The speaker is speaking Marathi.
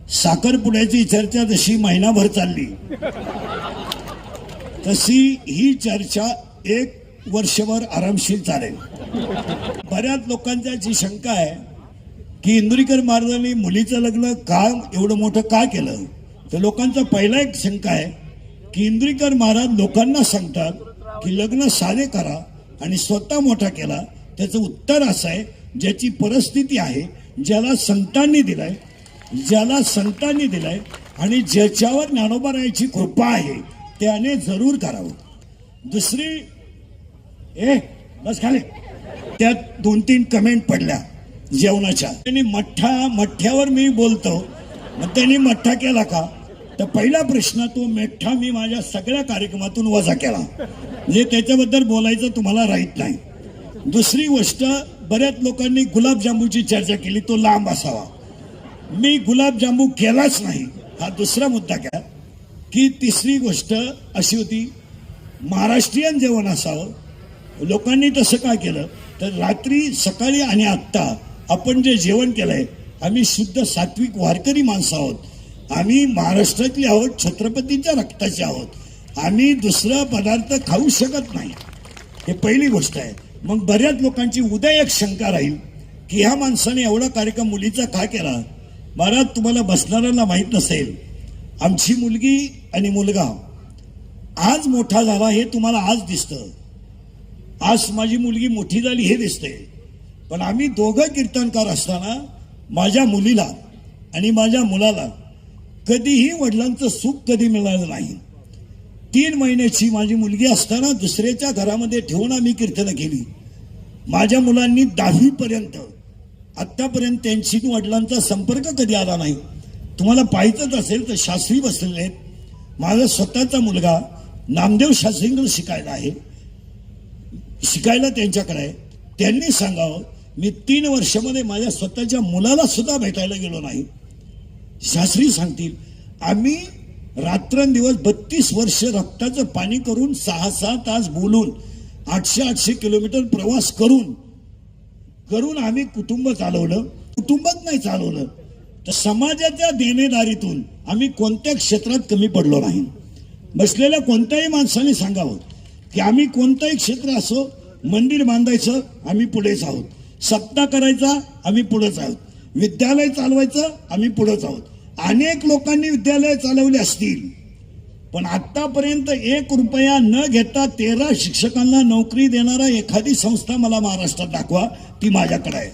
साखरपुड्याची चर्चा जशी महिनाभर चालली तशी ही चर्चा एक वर्षभर आरामशीर चालेल। बऱ्याच लोकांची अशी शंका आहे की इंदुरीकर महाराजांनी मुलीचं लग्न का एवढं मोठं का केलं। तर लोकांचा पहिला एक शंका आहे की इंदुरीकर महाराज लोकांना सांगतात की लग्न साधे करा आणि स्वतः मोठा केला। त्याचं उत्तर असं आहे, ज्याची परिस्थिती आहे, ज्याला संतांनी दिलाय आणि ज्याच्यावर ज्ञानोबारायाची कृपा आहे त्याने जरूर करावं। दुसरी बस खाली त्यात 2-3 कमेंट पडल्या जेवणाच्या। त्यांनी मठ्ठ्यावर मी बोलतो, मग त्यांनी मठ्ठा केला का? तर पहिला प्रश्न, तो मठ्ठा मी माझ्या सगळ्या कार्यक्रमातून वजा केला, म्हणजे त्याच्याबद्दल बोलायचं तुम्हाला राहत नाही। दुसरी गोष्ट, बऱ्याच लोकांनी गुलाबजामुनची चर्चा केली, तो लांब असावा। मी गुलाबजामुन केलाच नाही, हा दुसरा मुद्दा घ्या। की तिसरी गोष्ट अशी होती, महाराष्ट्रीयन जेवण असावं। लोकांनी तसं काय केलं तर रात्री, सकाळी आणि आत्ता आपण जे जेवण केलंय, आम्ही शुद्ध सात्विक वारकरी माणसं आहोत। आम्ही महाराष्ट्रातली आहोत, छत्रपतींच्या रक्ताचे आहोत। आम्ही दुसरा पदार्थ खाऊ शकत नाही, हे पहिली गोष्ट आहे। मग बऱ्याच लोकांची उद्या एक शंका राहील की ह्या माणसाने एवढा कार्यक्रम मुलीचा का केला। महाराज, तुम्हाला बसणाऱ्यांना माहीत नसेल, आमची मुलगी आणि मुलगा आज मोठा झाला हे तुम्हाला आज दिसतं। आज माझी मुलगी मोठी झाली हे दिसते, पण आम्ही दोघं कीर्तनकार असताना माझ्या मुलीला आणि माझ्या मुलाला कधीही वडिलांचं सुख कधी मिळालं नाही। 3 महिन्याची माझी मुलगी असताना दुसऱ्याच्या घरामध्ये ठेवून आम्ही कीर्तन केली। माझ्या मुलांनी 10वी पर्यंत आतापर्यंत त्यांची वडिलांचा संपर्क कधी आला नाही। तुम्हाला पाहायचंच असेल तर शास्त्री बसलेले आहेत। माझा स्वतःचा मुलगा नामदेव शास्त्रींकडे शिकायला आहे, शिकायला त्यांच्याकडे आहे। त्यांनी सांगावं, मी 3 वर्षामध्ये माझ्या स्वतःच्या मुलाला सुद्धा भेटायला गेलो नाही। शास्त्री सांगतील, आम्ही रात्रंदिवस 32 वर्ष रक्ताचं पाणी करून 6-6 तास बोलून 800 किलोमीटर प्रवास करून आम्ही कुटुंब चालवलं। कुटुंबात नाही चालवलं तर समाजाच्या देणेदारीतून आम्ही कोणत्या क्षेत्रात कमी पडलो नाही। बसलेल्या कोणत्याही माणसाने सांगावं की आम्ही कोणतंही क्षेत्र असो, मंदिर बांधायचं आम्ही पुढेच आहोत, सप्ताह करायचा आम्ही पुढेच आहोत, विद्यालय चालवायचं आम्ही पुढेच आहोत। अनेक लोकांनी विद्यालय चालवले असतील, पण आतापर्यंत 1 रुपया न घेता 13 शिक्षकांना नोकरी देणारा एखादी संस्था मला महाराष्ट्रात दाखवा, ती माझ्याकडे आहे।